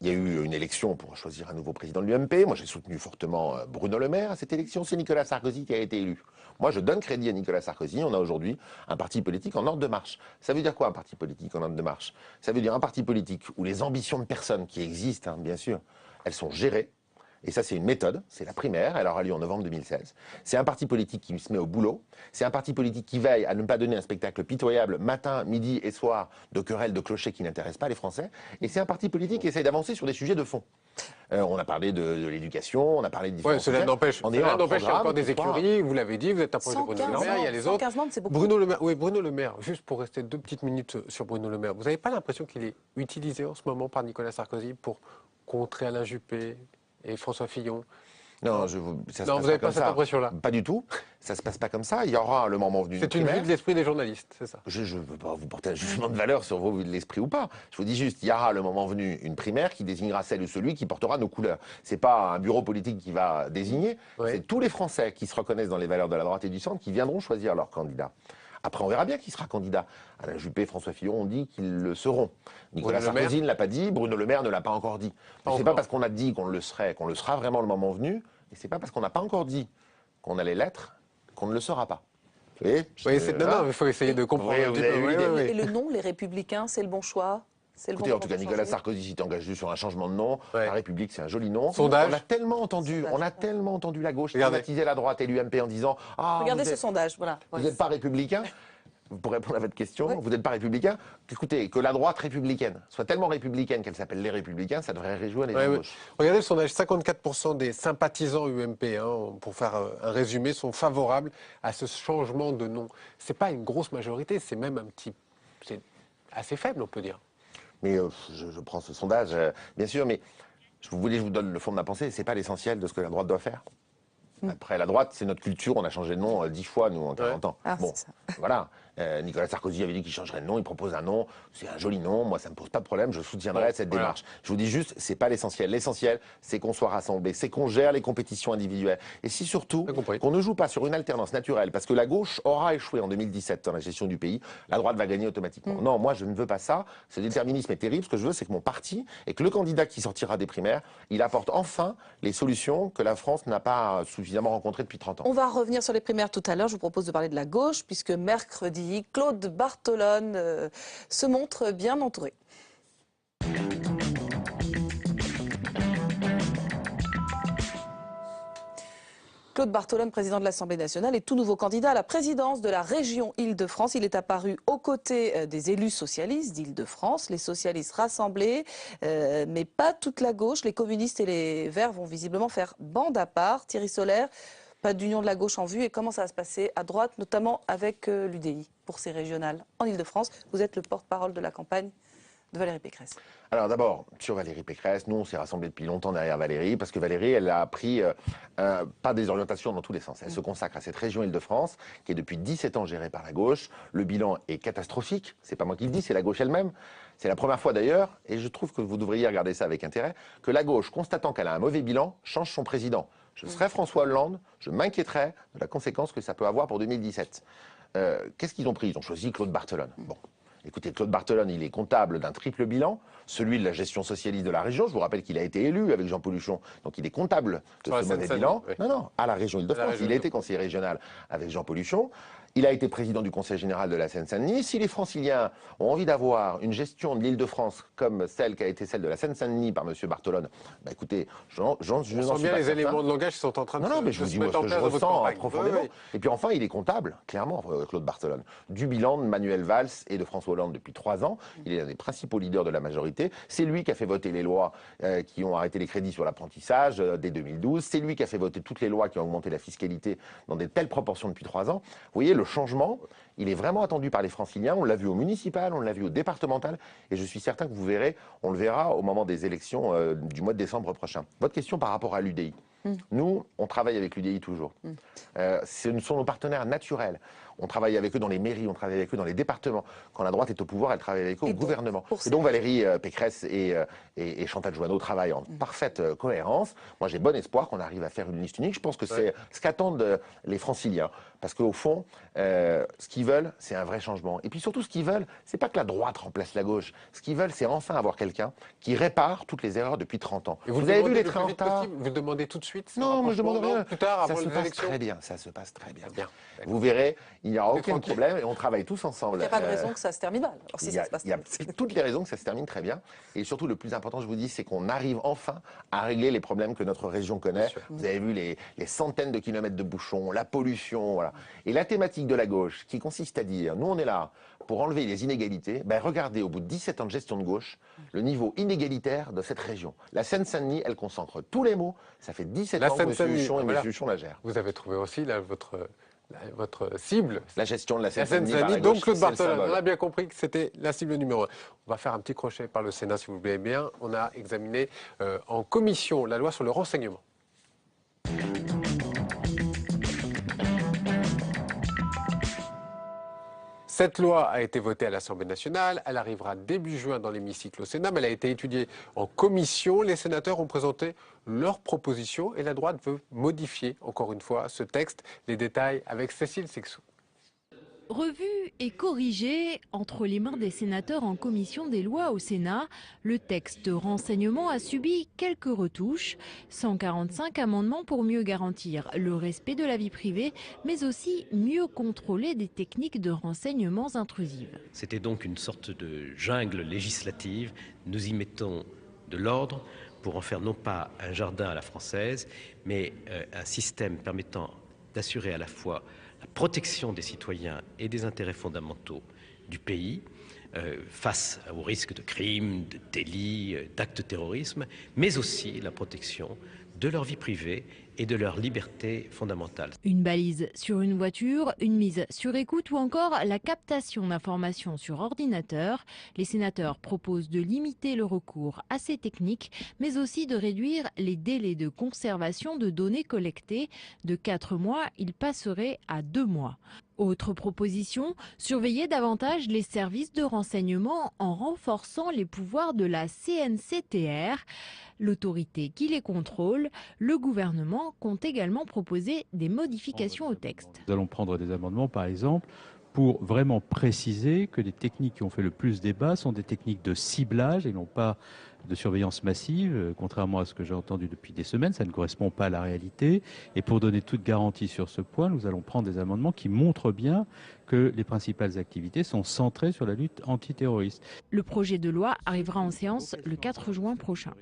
Il y a eu une élection pour choisir un nouveau président de l'UMP. Moi, j'ai soutenu fortement Bruno Le Maire à cette élection. C'est Nicolas Sarkozy qui a été élu. Moi, je donne crédit à Nicolas Sarkozy. On a aujourd'hui un parti politique en ordre de marche. Ça veut dire quoi, un parti politique en ordre de marche? Ça veut dire un parti politique où les ambitions de personnes qui existent, bien sûr, elles sont gérées. Et ça, c'est une méthode, c'est la primaire, elle aura lieu en novembre 2016. C'est un parti politique qui se met au boulot, c'est un parti politique qui veille à ne pas donner un spectacle pitoyable matin, midi et soir de querelles, de clochers qui n'intéressent pas les Français, et c'est un parti politique qui essaye d'avancer sur des sujets de fond. On a parlé de l'éducation, on a parlé de différents sujets. Cela n'empêche encore des écuries, vous l'avez dit, vous êtes un projet de Bruno Le Maire, il y a les autres. 115 membres, c'est beaucoup. Bruno Le Maire, oui, Bruno Le Maire, juste pour rester 2 petites minutes sur Bruno Le Maire, vous n'avez pas l'impression qu'il est utilisé en ce moment par Nicolas Sarkozy pour contrer Alain Juppé et François Fillon? Non, vous n'avez pas cette impression-là? Pas du tout. Ça se passe pas comme ça. Il y aura le moment venu. C'est une vue de l'esprit des journalistes, c'est ça? Je ne veux pas vous porter un jugement de valeur sur vos vues de l'esprit ou pas. Je vous dis juste, il y aura le moment venu une primaire qui désignera celle ou celui qui portera nos couleurs. C'est pas un bureau politique qui va désigner. C'est tous les Français qui se reconnaissent dans les valeurs de la droite et du centre qui viendront choisir leur candidat. Après, on verra bien qui sera candidat. Alain Juppé, François Fillon ont dit qu'ils le seront. Nicolas Sarkozy ne l'a pas dit, Bruno Le Maire ne l'a pas encore dit. C'est pas parce qu'on a dit qu'on le serait, qu'on le sera vraiment le moment venu, et c'est pas parce qu'on n'a pas encore dit qu'on allait l'être, qu'on ne le sera pas. Vous voyez? Non, il faut essayer de comprendre. Et le nom, les Républicains, c'est le bon choix? C'est le Écoutez, bon en tout cas, moment pour Nicolas changer. Sarkozy s'est engagé sur un changement de nom. La République, c'est un joli nom. Sondage. On a tellement entendu la gauche Regardez. stigmatiser la droite et l'UMP en disant Regardez vous ce êtes- sondage, voilà. Vous n'êtes pas républicain. Pour répondre à votre question, vous n'êtes pas républicain. Écoutez, que la droite républicaine soit tellement républicaine qu'elle s'appelle les Républicains, ça devrait réjouir les gens de gauche. Regardez le sondage, 54% des sympathisants UMP, pour faire un résumé, sont favorables à ce changement de nom. C'est pas une grosse majorité, c'est même c'est assez faible, on peut dire. Mais je prends ce sondage, bien sûr, mais je vous donne le fond de ma pensée, c'est pas l'essentiel de ce que la droite doit faire. Après, la droite, c'est notre culture, on a changé de nom 10 fois, nous, en 40 ans. Bon, voilà. Nicolas Sarkozy avait dit qu'il changerait de nom, il propose un nom, c'est un joli nom, moi ça me pose pas de problème, je soutiendrai cette démarche. Je vous dis juste, c'est pas l'essentiel. L'essentiel, c'est qu'on soit rassemblés, c'est qu'on gère les compétitions individuelles. Et si surtout, qu'on ne joue pas sur une alternance naturelle, parce que la gauche aura échoué en 2017 dans la gestion du pays, la droite va gagner automatiquement. Non, moi je ne veux pas ça, ce déterminisme est terrible, ce que je veux c'est que mon parti, et que le candidat qui sortira des primaires, il apporte enfin les solutions que la France n'a pas suffisamment rencontrées depuis 30 ans. On va revenir sur les primaires tout à l'heure. Je vous propose de parler de la gauche, puisque mercredi, Claude Bartolone se montre bien entouré. Claude Bartolone, président de l'Assemblée nationale, est tout nouveau candidat à la présidence de la région Île-de-France. Il est apparu aux côtés des élus socialistes d'Île-de-France, les socialistes rassemblés, mais pas toute la gauche. Les communistes et les Verts vont visiblement faire bande à part. Thierry Solaire, pas d'union de la gauche en vue. Et comment ça va se passer à droite, notamment avec l'UDI pour ces régionales en Île-de-France? Vous êtes le porte-parole de la campagne de Valérie Pécresse. Alors d'abord, sur Valérie Pécresse, nous on s'est rassemblés depuis longtemps derrière Valérie, parce que Valérie, elle a pris pas des orientations dans tous les sens. Elle se consacre à cette région Île-de-France, qui est depuis 17 ans gérée par la gauche. Le bilan est catastrophique, c'est pas moi qui le dis, c'est la gauche elle-même. C'est la première fois d'ailleurs, et je trouve que vous devriez regarder ça avec intérêt, que la gauche, constatant qu'elle a un mauvais bilan, change son président. Je serais François Hollande, je m'inquiéterais de la conséquence que ça peut avoir pour 2017. Qu'est-ce qu'ils ont pris? Ils ont choisi Claude Bartolone. Bon. Écoutez, Claude Bartolone, il est comptable d'un triple bilan, celui de la gestion socialiste de la région. Je vous rappelle qu'il a été élu avec Jean Pauluchon, donc il est comptable de ce mauvais bilan. Oui. Non, à la région Île-de-France. Il a été conseiller régional avec Jean Pauluchon. Il a été président du Conseil général de la Seine-Saint-Denis. Si les Franciliens ont envie d'avoir une gestion de l'Île-de-France comme celle qui a été celle de la Seine-Saint-Denis par M. Bartolone, bah écoutez, je n'en suis pas bien les éléments de langage qui sont en train de mais je vous dis moi ce que je ressens profondément. Et puis enfin, il est comptable, clairement, Claude Bartolone, du bilan de Manuel Valls et de François Hollande depuis 3 ans. Il est un des principaux leaders de la majorité. C'est lui qui a fait voter les lois qui ont arrêté les crédits sur l'apprentissage dès 2012. C'est lui qui a fait voter toutes les lois qui ont augmenté la fiscalité dans des telles proportions depuis 3 ans. Vous voyez, le changement, il est vraiment attendu par les Franciliens. On l'a vu au municipal, on l'a vu au départemental, et je suis certain que vous verrez, on le verra au moment des élections du mois de décembre prochain. Votre question par rapport à l'UDI. Nous, on travaille avec l'UDI toujours. Ce sont nos partenaires naturels. On travaille avec eux dans les mairies, on travaille avec eux dans les départements. Quand la droite est au pouvoir, elle travaille avec eux au gouvernement. Et donc Valérie Pécresse et Chantal Jouanneau travaillent en parfaite cohérence. Moi, j'ai bon espoir qu'on arrive à faire une liste unique. Je pense que c'est ce qu'attendent les Franciliens. Parce qu'au fond, ce qu'ils veulent, c'est un vrai changement. Et puis surtout, ce qu'ils veulent, c'est pas que la droite remplace la gauche. Ce qu'ils veulent, c'est enfin avoir quelqu'un qui répare toutes les erreurs depuis 30 ans. Et vous avez vu les trains en retard? Vous demandez tout de suite? Non, mais je demande rien. Plus tard, avant ça se les passe élections. très bien. Ça se passe très bien. Vous verrez, il n'y aura aucun problème et on travaille tous ensemble. Il n'y a pas de raison que ça se termine mal. Alors, si ça se passe il y a toutes les raisons que ça se termine très bien. Et surtout, le plus important, je vous dis, c'est qu'on arrive enfin à régler les problèmes que notre région connaît. Vous avez vu les centaines de kilomètres de bouchons, la pollution, voilà. Et la thématique de la gauche, qui consiste à dire, nous on est là pour enlever les inégalités, ben regardez, au bout de 17 ans de gestion de gauche, le niveau inégalitaire de cette région. La Seine-Saint-Denis, elle concentre tous les mots. Ça fait 17 ans que M. Huchon et M. Huchon la gèrent. Vous avez trouvé aussi là, votre cible. La gestion de la Seine-Saint-Denis. Donc Claude Bartolone, on a bien compris que c'était la cible numéro 1. On va faire un petit crochet par le Sénat, si vous voulez bien. On a examiné en commission la loi sur le renseignement. Cette loi a été votée à l'Assemblée nationale, elle arrivera début juin dans l'hémicycle au Sénat, mais elle a été étudiée en commission. Les sénateurs ont présenté leurs propositions et la droite veut modifier, encore une fois, ce texte. Les détails avec Cécile Sixou. Revu et corrigé entre les mains des sénateurs en commission des lois au Sénat, le texte renseignement a subi quelques retouches. 145 amendements pour mieux garantir le respect de la vie privée, mais aussi mieux contrôler des techniques de renseignements intrusives. C'était donc une sorte de jungle législative. Nous y mettons de l'ordre pour en faire non pas un jardin à la française, mais un système permettant d'assurer à la fois la protection des citoyens et des intérêts fondamentaux du pays face aux risques de crimes, de délits, d'actes de terrorisme, mais aussi la protection de leur vie privée et de leur liberté fondamentale. Une balise sur une voiture, une mise sur écoute ou encore la captation d'informations sur ordinateur. Les sénateurs proposent de limiter le recours à ces techniques, mais aussi de réduire les délais de conservation de données collectées. De 4 mois, ils passeraient à 2 mois. Autre proposition, surveiller davantage les services de renseignement en renforçant les pouvoirs de la CNCTR, l'autorité qui les contrôle. Le gouvernement compte également proposer des modifications au texte. Nous allons prendre des amendements, par exemple, pour vraiment préciser que les techniques qui ont fait le plus débat sont des techniques de ciblage et non pas de surveillance massive, contrairement à ce que j'ai entendu depuis des semaines, ça ne correspond pas à la réalité. Et pour donner toute garantie sur ce point, nous allons prendre des amendements qui montrent bien que les principales activités sont centrées sur la lutte antiterroriste. Le projet de loi arrivera en séance le 4 juin prochain.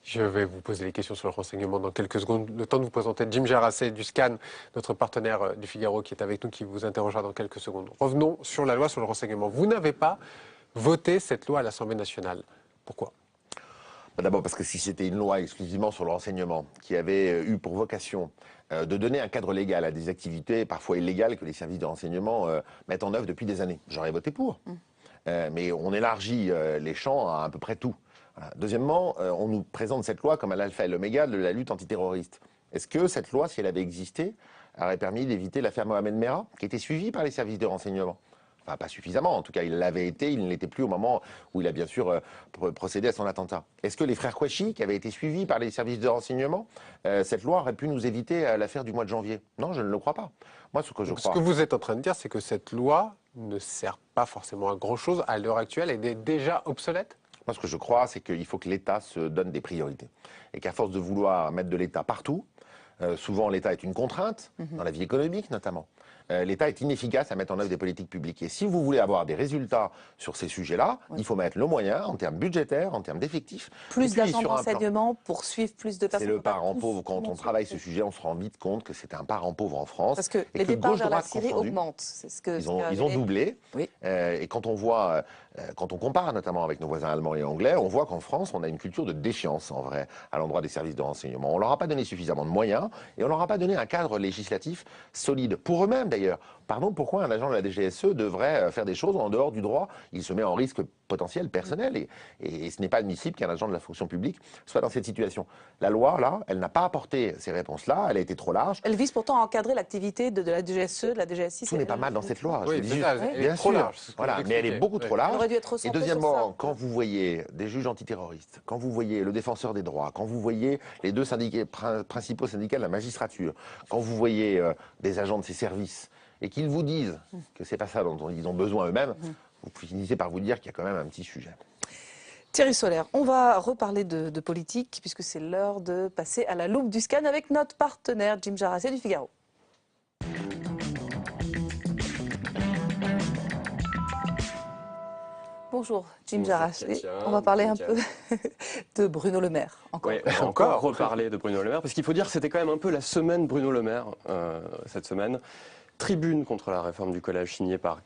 Je vais vous poser les questions sur le renseignement dans quelques secondes. Le temps de vous présenter Jim Jarassé du SCAN, notre partenaire du Figaro qui est avec nous, qui vous interrogera dans quelques secondes. Revenons sur la loi sur le renseignement. Vous n'avez pas voté cette loi à l'Assemblée nationale. Pourquoi ? D'abord parce que si c'était une loi exclusivement sur le renseignement, qui avait eu pour vocation de donner un cadre légal à des activités parfois illégales que les services de renseignement mettent en œuvre depuis des années, j'aurais voté pour. Mais on élargit les champs à peu près tout. Voilà. Deuxièmement, on nous présente cette loi comme l'alpha et l'oméga de la lutte antiterroriste. Est-ce que cette loi, si elle avait existé, aurait permis d'éviter l'affaire Mohamed Merah, qui était suivie par les services de renseignement ? Enfin, pas suffisamment. En tout cas, il l'avait été, il ne l'était plus au moment où il a bien sûr procédé à son attentat. Est-ce que les frères Kouachi, qui avaient été suivis par les services de renseignement, cette loi aurait pu nous éviter l'affaire du mois de janvier? Non, je ne le crois pas. Moi, ce que je crois... Ce que vous êtes en train de dire, c'est que cette loi ne sert pas forcément à grand-chose à l'heure actuelle. Elle est déjà obsolète? Moi, ce que je crois, c'est qu'il faut que l'État se donne des priorités. Et qu'à force de vouloir mettre de l'État partout, souvent l'État est une contrainte, dans la vie économique notamment. L'État est inefficace à mettre en œuvre des politiques publiques. Et si vous voulez avoir des résultats sur ces sujets-là, il faut mettre le moyen en termes budgétaires, en termes d'effectifs. Plus d'agents de renseignement pour suivre plus de personnes. C'est le parent pauvre. Quand on travaille ce sujet, on se rend vite compte que c'est un parent pauvre en France. Parce que les départs vers la Syrie augmentent. Ils ont doublé. Oui. Et quand on voit, quand on compare notamment avec nos voisins allemands et anglais, on voit qu'en France, on a une culture de défiance en vrai à l'endroit des services de renseignement. On leur a pas donné suffisamment de moyens et on leur a pas donné un cadre législatif solide. Pour eux-mêmes d'ailleurs. Pardon, pourquoi un agent de la DGSE devrait faire des choses en dehors du droit? Il se met en risque potentiel personnel et ce n'est pas admissible qu'un agent de la fonction publique soit dans cette situation. La loi, là, elle n'a pas apporté ces réponses-là, elle a été trop large. Elle vise pourtant à encadrer l'activité de la DGSE, de la DGSI. Tout n'est pas mal dans cette loi. Oui, elle est trop large. Voilà, mais elle est beaucoup trop large. Elle aurait dû être et deuxièmement, quand vous voyez des juges antiterroristes, quand vous voyez le défenseur des droits, quand vous voyez les deux principaux syndicats de la magistrature, quand vous voyez des agents de ces services, et qu'ils vous disent que c'est pas ça dont ils ont besoin eux-mêmes, vous finissez par vous dire qu'il y a quand même un petit sujet. Thierry Solère, on va reparler de politique, puisque c'est l'heure de passer à la loupe du SCAN avec notre partenaire Jim Jarassé du Figaro. Bonjour Jim Jarassé, on va parler un peu de Bruno Le Maire. Encore. Oui, encore reparler de Bruno Le Maire, parce qu'il faut dire que c'était quand même un peu la semaine Bruno Le Maire, cette semaine. Tribune contre la réforme du collège signée par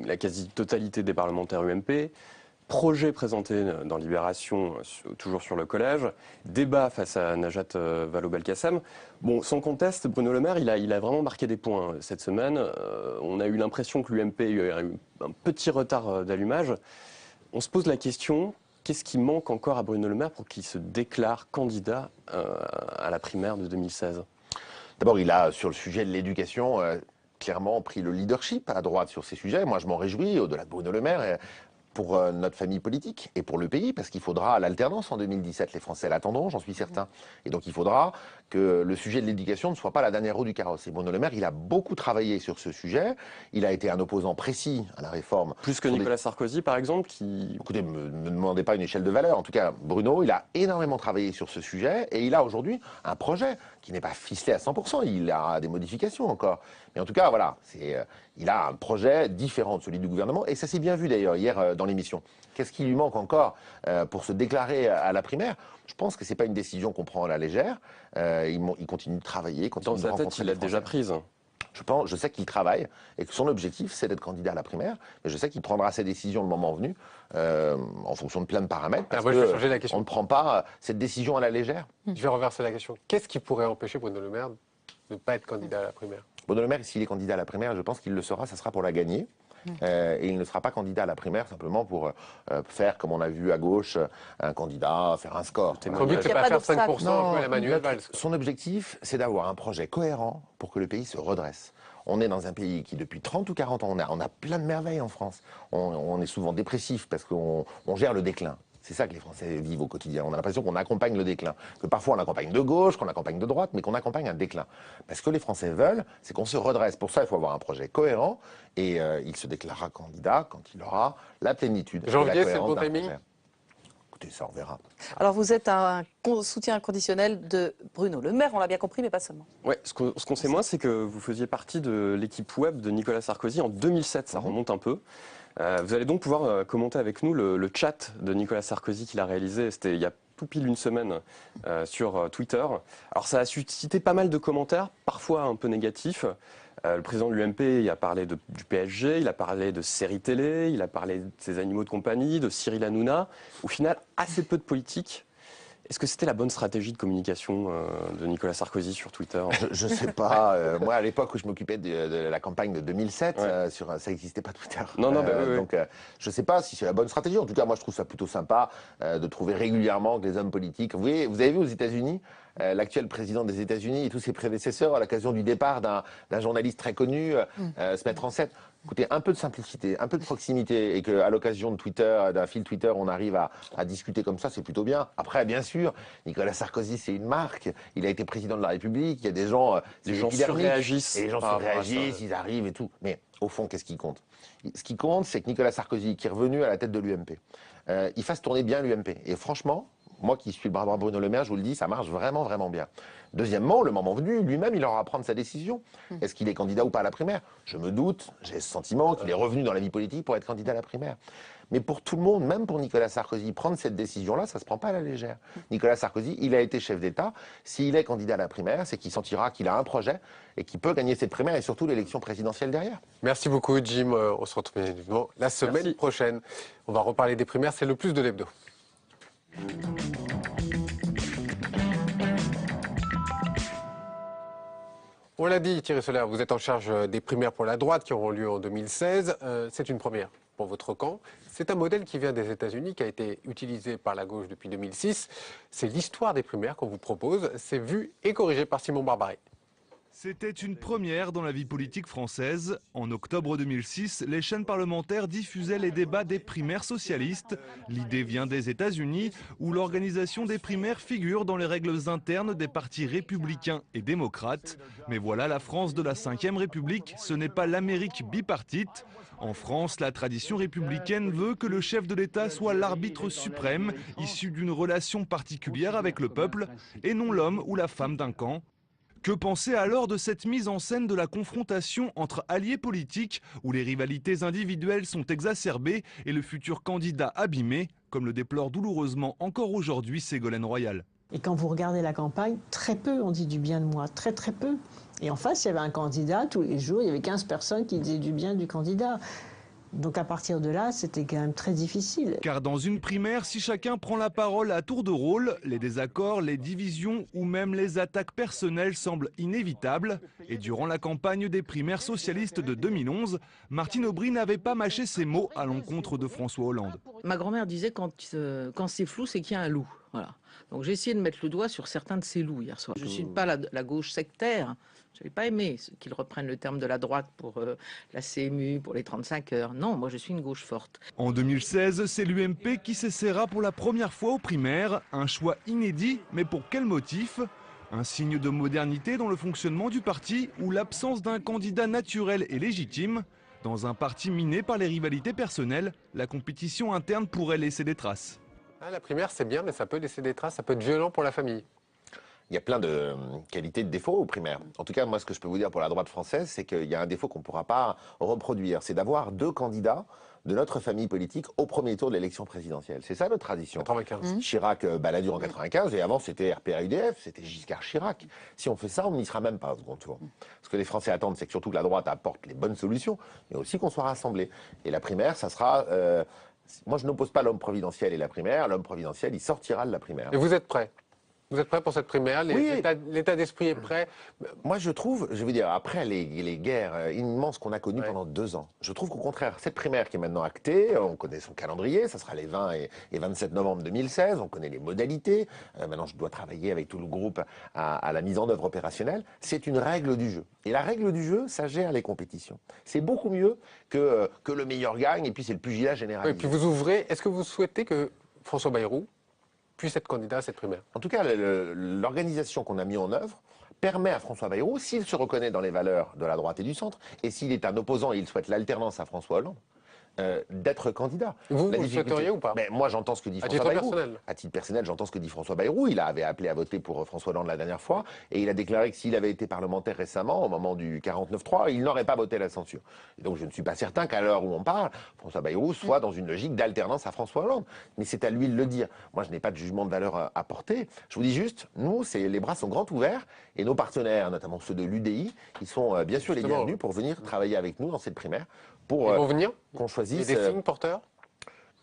la quasi-totalité des parlementaires UMP, projet présenté dans Libération, toujours sur le collège, débat face à Najat Vallaud-Belkacem. Bon, sans conteste, Bruno Le Maire, il a vraiment marqué des points cette semaine. On a eu l'impression que l'UMP a eu un petit retard d'allumage. On se pose la question, qu'est-ce qui manque encore à Bruno Le Maire pour qu'il se déclare candidat à la primaire de 2016 ? D'abord, il a, sur le sujet de l'éducation, clairement pris le leadership à droite sur ces sujets. Moi, je m'en réjouis, au-delà de Bruno Le Maire. pour notre famille politique et pour le pays, parce qu'il faudra l'alternance en 2017. Les Français l'attendront, j'en suis certain. Et donc il faudra que le sujet de l'éducation ne soit pas la dernière roue du carrosse. Et Bruno Le Maire, il a beaucoup travaillé sur ce sujet. Il a été un opposant précis à la réforme. Plus que Nicolas Sarkozy, par exemple, qui... Écoutez, ne me demandez pas une échelle de valeur. En tout cas, Bruno, il a énormément travaillé sur ce sujet et il a aujourd'hui un projet qui n'est pas ficelé à 100%. Il a des modifications encore. Mais en tout cas, voilà, il a un projet différent de celui du gouvernement. Et ça s'est bien vu d'ailleurs hier dans l'émission. Qu'est-ce qui lui manque encore pour se déclarer à la primaire? Je pense que ce n'est pas une décision qu'on prend à la légère. Il continue de travailler. Dans sa tête, il l'a déjà prise. Je sais qu'il travaille et que son objectif, c'est d'être candidat à la primaire. Mais je sais qu'il prendra ses décisions le moment venu, en fonction de plein de paramètres. Parce je vais changer la question. on ne prend pas cette décision à la légère. Je vais renverser la question. Qu'est-ce qui pourrait empêcher Bruno Le Maire de ne pas être candidat à la primaire? Bruno Le Maire, s'il est candidat à la primaire, je pense qu'il le sera, ça sera pour la gagner. Et il ne sera pas candidat à la primaire simplement pour faire, comme on a vu à gauche, un candidat, faire un score. Son but, c'est pas faire 5% comme Emmanuel Valls. Son objectif, c'est d'avoir un projet cohérent pour que le pays se redresse. On est dans un pays qui, depuis 30 ou 40 ans, on a plein de merveilles en France. On est souvent dépressif parce qu'on gère le déclin. C'est ça que les Français vivent au quotidien. On a l'impression qu'on accompagne le déclin. Que parfois on accompagne de gauche, qu'on accompagne de droite, mais qu'on accompagne un déclin. Parce que les Français veulent, c'est qu'on se redresse. Pour ça, il faut avoir un projet cohérent. Et il se déclarera candidat quand il aura la plénitude. Janvier, c'est le bon timing? Écoutez, ça, on verra. Alors, vous êtes un soutien inconditionnel de Bruno Le Maire, on l'a bien compris, mais pas seulement. Ouais, ce qu'on sait moins, c'est que vous faisiez partie de l'équipe web de Nicolas Sarkozy en 2007. Ça remonte un peu. Vous allez donc pouvoir commenter avec nous le chat de Nicolas Sarkozy qu'il a réalisé. C'était il y a tout pile une semaine sur Twitter. Alors ça a suscité pas mal de commentaires, parfois un peu négatifs. Le président de l'UMP, il a parlé du PSG, il a parlé de séries télé, il a parlé de ses animaux de compagnie, de Cyril Hanouna. Au final, assez peu de politique. Est-ce que c'était la bonne stratégie de communication de Nicolas Sarkozy sur Twitter? Je ne sais pas. Moi, à l'époque où je m'occupais de la campagne de 2007, ça n'existait pas Twitter. Non, donc, je ne sais pas si c'est la bonne stratégie. En tout cas, moi, je trouve ça plutôt sympa de trouver régulièrement que les hommes politiques... Vous avez vu aux États-Unis, l'actuel président des États-Unis et tous ses prédécesseurs, à l'occasion du départ d'un journaliste très connu, se mettre en scène. Écoutez, un peu de simplicité, un peu de proximité, et qu'à l'occasion de Twitter, d'un fil Twitter, on arrive à discuter comme ça, c'est plutôt bien. Après, bien sûr, Nicolas Sarkozy, c'est une marque. Il a été président de la République. Il y a des gens, surréagissent. Et les gens surréagissent, ils arrivent et tout. Mais au fond, qu'est-ce qui compte? Ce qui compte, c'est que Nicolas Sarkozy, qui est revenu à la tête de l'UMP, il fasse tourner bien l'UMP. Et franchement, moi qui suis le bras droit de Bruno Le Maire, je vous le dis, ça marche vraiment, vraiment bien. Deuxièmement, le moment venu, lui-même, il aura à prendre sa décision. Est-ce qu'il est candidat ou pas à la primaire? Je me doute, j'ai ce sentiment qu'il est revenu dans la vie politique pour être candidat à la primaire. Mais pour tout le monde, même pour Nicolas Sarkozy, prendre cette décision-là, ça ne se prend pas à la légère. Nicolas Sarkozy, il a été chef d'État. S'il est candidat à la primaire, c'est qu'il sentira qu'il a un projet et qu'il peut gagner cette primaire et surtout l'élection présidentielle derrière. Merci beaucoup, Jim. On se retrouve évidemment la semaine prochaine. On va reparler des primaires, c'est le plus de l'hebdo. On l'a dit, Thierry Solaire, vous êtes en charge des primaires pour la droite qui auront lieu en 2016. C'est une première pour votre camp. C'est un modèle qui vient des États-Unis, qui a été utilisé par la gauche depuis 2006. C'est l'histoire des primaires qu'on vous propose. C'est vu et corrigé par Simon Barbaret. C'était une première dans la vie politique française. En octobre 2006, les chaînes parlementaires diffusaient les débats des primaires socialistes. L'idée vient des États-Unis, où l'organisation des primaires figure dans les règles internes des partis républicains et démocrates. Mais voilà, la France de la Ve République, ce n'est pas l'Amérique bipartite. En France, la tradition républicaine veut que le chef de l'État soit l'arbitre suprême, issu d'une relation particulière avec le peuple, et non l'homme ou la femme d'un camp. Que penser alors de cette mise en scène de la confrontation entre alliés politiques où les rivalités individuelles sont exacerbées et le futur candidat abîmé, comme le déplore douloureusement encore aujourd'hui Ségolène Royal? Et quand vous regardez la campagne, très peu on dit du bien de moi, très très peu. Et en face, il y avait un candidat, tous les jours, il y avait 15 personnes qui disaient du bien du candidat. Donc à partir de là, c'était quand même très difficile. Car dans une primaire, si chacun prend la parole à tour de rôle, les désaccords, les divisions ou même les attaques personnelles semblent inévitables. Et durant la campagne des primaires socialistes de 2011, Martine Aubry n'avait pas mâché ses mots à l'encontre de François Hollande. Ma grand-mère disait quand c'est flou, c'est qu'il y a un loup. Voilà. Donc j'ai essayé de mettre le doigt sur certains de ces loups hier soir. Je ne suis pas la gauche sectaire, Je n'avais pas aimé qu'ils reprennent le terme de la droite pour la CMU, pour les 35 heures. Non, moi je suis une gauche forte. En 2016, c'est l'UMP qui s'essaiera pour la première fois aux primaires. Un choix inédit, mais pour quel motif ? Un signe de modernité dans le fonctionnement du parti ou l'absence d'un candidat naturel et légitime ? Dans un parti miné par les rivalités personnelles, la compétition interne pourrait laisser des traces. Ah, la primaire, c'est bien, mais ça peut laisser des traces, ça peut être violent pour la famille. Il y a plein de qualités de défauts aux primaires. En tout cas, moi, ce que je peux vous dire pour la droite française, c'est qu'il y a un défaut qu'on ne pourra pas reproduire. C'est d'avoir 2 candidats de notre famille politique au premier tour de l'élection présidentielle. C'est ça notre tradition. 95. Chirac, Balladur en 95, et avant c'était RPA-UDF, c'était Giscard Chirac. Si on fait ça, on n'y sera même pas au second tour. Ce que les Français attendent, c'est que surtout que la droite apporte les bonnes solutions, mais aussi qu'on soit rassemblés. Et la primaire, ça sera... moi, je n'oppose pas l'homme providentiel et la primaire. L'homme providentiel, il sortira de la primaire. Et vous êtes prêts ? Vous êtes prêts pour cette primaire? Oui. L'état d'esprit est prêt? Moi, je trouve, je veux dire, après les guerres immenses qu'on a connues pendant 2 ans, je trouve qu'au contraire, cette primaire qui est maintenant actée, on connaît son calendrier, ça sera les 20 et 27 novembre 2016, on connaît les modalités, maintenant je dois travailler avec tout le groupe à la mise en œuvre opérationnelle, c'est une règle du jeu. Et la règle du jeu, ça gère les compétitions. C'est beaucoup mieux que le meilleur gagne, et puis c'est le pugilat généralisé. Et puis vous ouvrez, est-ce que vous souhaitez que François Bayrou puisse être candidat à cette primaire? En tout cas, l'organisation qu'on a mis en œuvre permet à François Bayrou, s'il se reconnaît dans les valeurs de la droite et du centre, et s'il est un opposant et il souhaite l'alternance à François Hollande, d'être candidat. Vous le souhaiteriez ou pas? Mais moi, j'entends ce que dit François Bayrou. À titre personnel, j'entends ce que dit François Bayrou. Il avait appelé à voter pour François Hollande la dernière fois, et il a déclaré que s'il avait été parlementaire récemment, au moment du 49-3, il n'aurait pas voté la censure. Et donc, je ne suis pas certain qu'à l'heure où on parle, François Bayrou soit dans une logique d'alternance à François Hollande. Mais c'est à lui de le dire. Moi, je n'ai pas de jugement de valeur à porter. Je vous dis juste, nous, les bras sont grands ouverts, et nos partenaires, notamment ceux de l'UDI, ils sont bien sûr les bienvenus pour venir travailler avec nous dans cette primaire. Ils vont venir qu'on choisisse. Il y a des signes porteurs?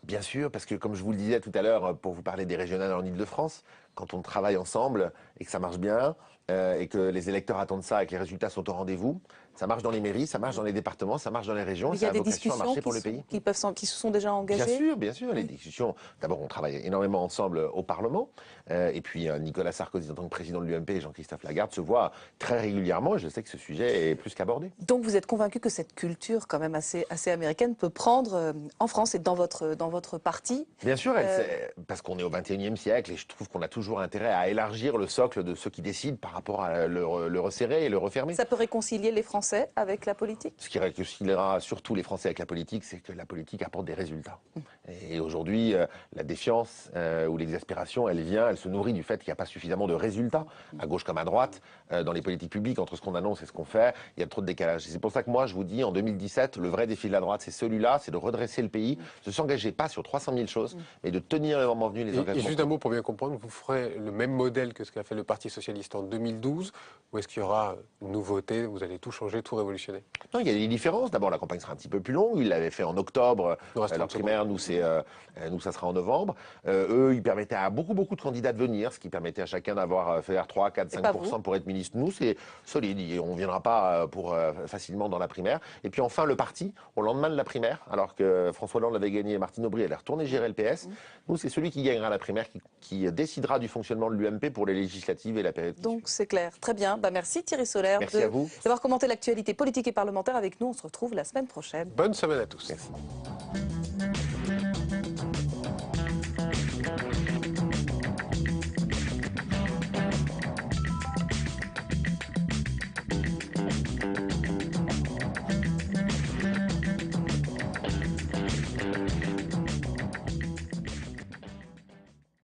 Bien sûr, parce que comme je vous le disais tout à l'heure, pour vous parler des régionales en Ile-de-France, quand on travaille ensemble et que ça marche bien, et que les électeurs attendent ça et que les résultats sont au rendez-vous, ça marche dans les mairies, ça marche dans les départements, ça marche dans les régions, il y a des vocation à marcher pour le pays. Qui se sont déjà engagées? Bien sûr, les discussions. D'abord, on travaille énormément ensemble au Parlement, et puis Nicolas Sarkozy, en tant que président de l'UMP, et Jean-Christophe Lagarde se voient très régulièrement, et je sais que ce sujet est plus qu'abordé. Donc vous êtes convaincu que cette culture quand même assez américaine peut prendre en France et dans votre parti? Bien sûr, parce qu'on est au XXIe siècle, et je trouve qu'on a toujours intérêt à élargir le socle de ceux qui décident par rapport à le resserrer et le refermer. Ça peut réconcilier les Français avec la politique? Ce qui réconciliera surtout les Français avec la politique, c'est que la politique apporte des résultats. Et aujourd'hui, la défiance ou l'exaspération, elle se nourrit du fait qu'il n'y a pas suffisamment de résultats, à gauche comme à droite, dans les politiques publiques, entre ce qu'on annonce et ce qu'on fait. Il y a trop de décalage. Et c'est pour ça que moi, je vous dis, en 2017, le vrai défi de la droite, c'est celui-là, c'est de redresser le pays, de s'engager pas sur 300 000 choses, mais de tenir le moment venu les engagements. Et juste un mot pour bien comprendre, vous ferez le même modèle que ce qu'a fait le Parti Socialiste en 2012, ou est-ce qu'il y aura une nouveauté, vous allez tout changer, tout révolutionner? Non, il y a des différences. D'abord, la campagne sera un petit peu plus longue. Ils l'avaient fait en octobre. Leur primaire, nous, ça sera en novembre. Eux, ils permettaient à beaucoup de candidats de venir, ce qui permettait à chacun d'avoir faire 3, 4, 5% pour être ministre. Nous, c'est solide. On ne viendra pas facilement dans la primaire. Et puis enfin, le parti, au lendemain de la primaire, alors que François Hollande avait gagné, Martine Aubry allait retourner gérer le PS. Nous, c'est celui qui gagnera la primaire qui décidera du fonctionnement de l'UMP pour les législatives et la période. Donc c'est clair. Très bien. Merci Thierry Solère d'avoir commenté l'actualité politique et parlementaire avec nous. On se retrouve la semaine prochaine. Bonne semaine à tous. Merci.